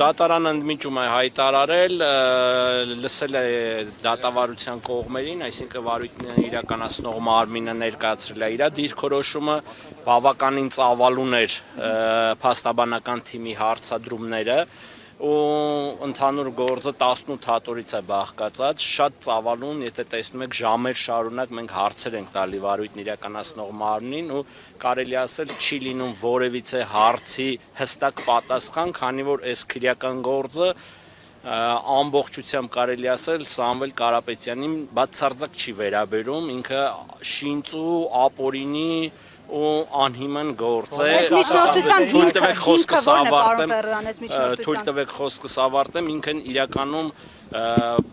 դատարանը ընդմիջում է հայտարարել, լսել է դատավարության կողմերին, այսինքն վարույթն իրականացնող մարմինը ներկայացրել է իր դիրքորոշումը, բավականին ծավալուն էր փաստաբանական թիմի հարցադրումները ու ընդհանուր գործը 18 հատորից է բաղկացած, շատ ծավալուն, եթե տեսնում եք ժամեր շարունակ մենք հարցեր ենք տալի վարույթն իրականացնող մարմնին ու կարելի ասել չի լինում որևիցե հարցի հստակ պատասխան, քանի որ այս քրեական գործը ամբողջությամբ կարելի ասել Սամվել Կարապետյանին բացարձակ չի վերաբերում, ինքը շինծու, ապօրինի ու անհիմն գործ է, թույլ տվեք խոսքս ավարտեմ, ինքն իրականում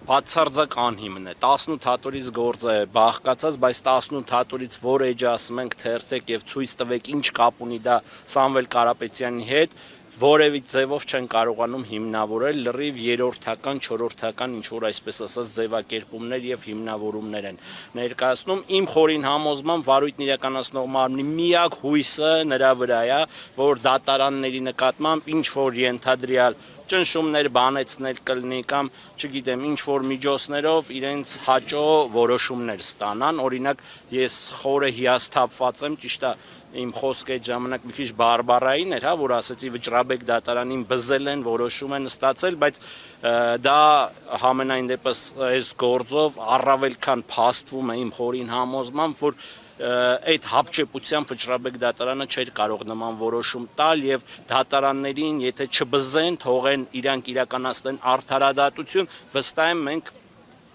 բացարձակ անհիմն է, 18 հատորից գործ է բաղկացած, բայց 18 հատորից որ էջը ասում ենք թերթեք և ցույց տվեք ինչ կապ ունի դա Սամվել Կարապետյանի հետ, որևէ ձևով չեն կարողանում հիմնավորել, լրիվ երրորդական, չորրորդական, ինչ-որ այսպես ասած ձևակերպումներ և հիմնավորումներ են ներկայացնում, իմ խորին համոզմամբ վարույթն իրականացնող մարմնի միակ հույսը նրա վրա է, որ դատարանների նկատմամբ ինչ-որ ենթադրյալ ճնշումներ բանեցնել կլինի կամ չգիտեմ ինչ-որ միջոցներով իրենց հաճո որոշումներ ստանան, օրինակ ես խորը հիասթափված եմ, ճիշտ է իմ խոսքը այդ ժամանակ մի քիչ բարբառային էր, որ ասեցի Վճռաբեկ դատարանին բզել են, որոշում են ստացել, բայց դա համենայն դեպս այս գործով առավել քան փաստվում է իմ խորին համոզմամբ, որ այդ հապճեպությամբ Վճռաբեկ դատարանը չէր կարող նման որոշում տալ և դատարաններին, եթե չբզեն, թողեն իրանք իրականացնեն արդարադատություն, վստահ եմ մենք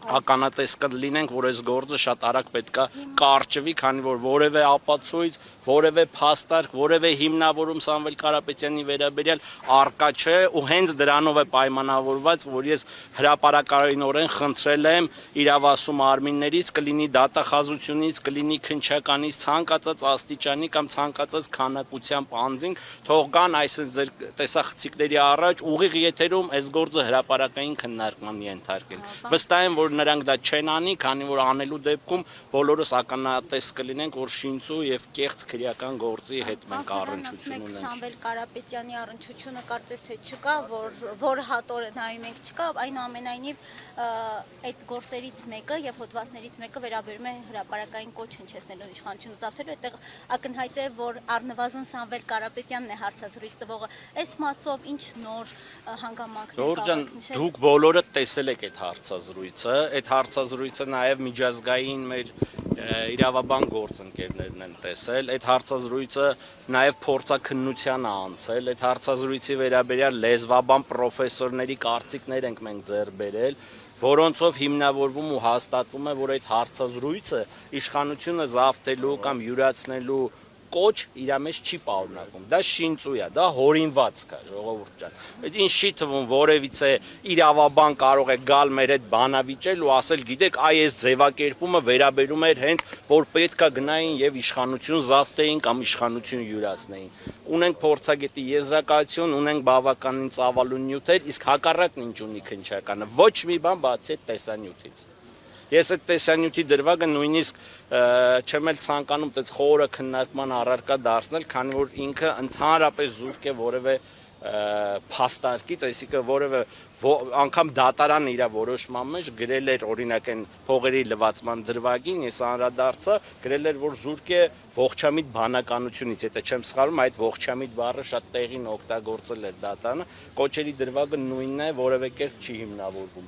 ականատես կլինենք, որ այս գործը շատ արագ պետք է կարճվի, քանի որ որևէ ապացույց, որևէ փաստարկ, որևէ հիմնավորում Սամվել Կարապետյանի վերաբերյալ առկա չէ ու հենց դրանով է պայմանավորված, որ ես հրապարակայնորեն խնդրել եմ իրավասու մարմիններից, կլինի դատախազությունից, կլինի քննչականից, ցանկացած աստիճանի կամ ցանկացած քանակությամբ անձինք թող գան այսպես ձեր տեսախցիկների առաջ ուղիղ եթերում այս գործը հրապարակային քննարկման ենթարկեն։ Վստահ եմ, որ նրանք դա չեն անի, քանի որ անելու դեպքում բոլորս ականատես կլինենք, որ շինծու և կեղծ քրեական գործի հետ մենք առնչություն ունենք։ Սամվել Կարապետյանի առնչությունը կարծես թե չկա, որ հատորը նայում ենք չկա, այնուամենայնիվ այդ գործերից մեկը և հոդվածներից մեկը վերաբերում է հրապարակային կոչ հնչեցնելու իշխանությունը զավթելու, այդտեղ ակնհայտ է, որ առնվազն Սամվել Կարապետյանն է հարցազրույց տվողը, այս մասով ինչ նոր հանգամանքներ դուք բոլորը տեսել եք այդ հարցազրույցը, այդ հարցազրույցը նաև միջազգային մեր իրավաբան գործընկերներն են տեսել, այդ հարցազրույցը նաև փորձաքննության է անցել, այդ հարցազրույցի վերաբերյալ լեզվաբան պրոֆեսորների կարծիքներ ենք մենք ձեռք բերել, որոնցով հիմնավորվում ու հաստատվում է, որ այդ հարցազրույցը իշխանությունը զավթելու կամ յուրացնելու կոչ իր մեջ չի պարունակում, դա շինծու է, դա հորինվածք է, ժողովուրդ ջան, ինձ չի թվում որևիցե իրավաբան կարող է գալ մեր հետ բանավիճել ու ասել, գիտեք, այս ձևակերպումը վերաբերում էր հենց, որ պետք է գնային և իշխանություն զավթեին կամ իշխանություն յուրացնեին, ունենք փորձագետի եզրակացություն, ունենք բավականին ծավալուն նյութեր, իսկ հակառակն ինչ ունի քննչականը, ոչ մի բան բացի այդ տեսանյութից։ Ես այդ տեսանյութի դրվագը նույնիսկ չեմ էլ ցանկանում այդպես խորը քննարկման առարկա դարձնել, քանի որ ինքը ընդհանրապես զուրկ է որևէ փաստարկից, այսինքն որևէ անգամ դատարանը իր որոշման մեջ գրել էր օրինակ այն փողերի լվացման դրվագին, ես անդրադարձա, գրել էր, որ զուրկ է ողջամիտ բանականությունից, եթե չեմ սխալվում, այդ ողջամիտ բառը շատ տեղին օգտագործել էր դատարանը, կոչերի դրվագը նույնն է, որևէ կերպ չի հիմնավորվում։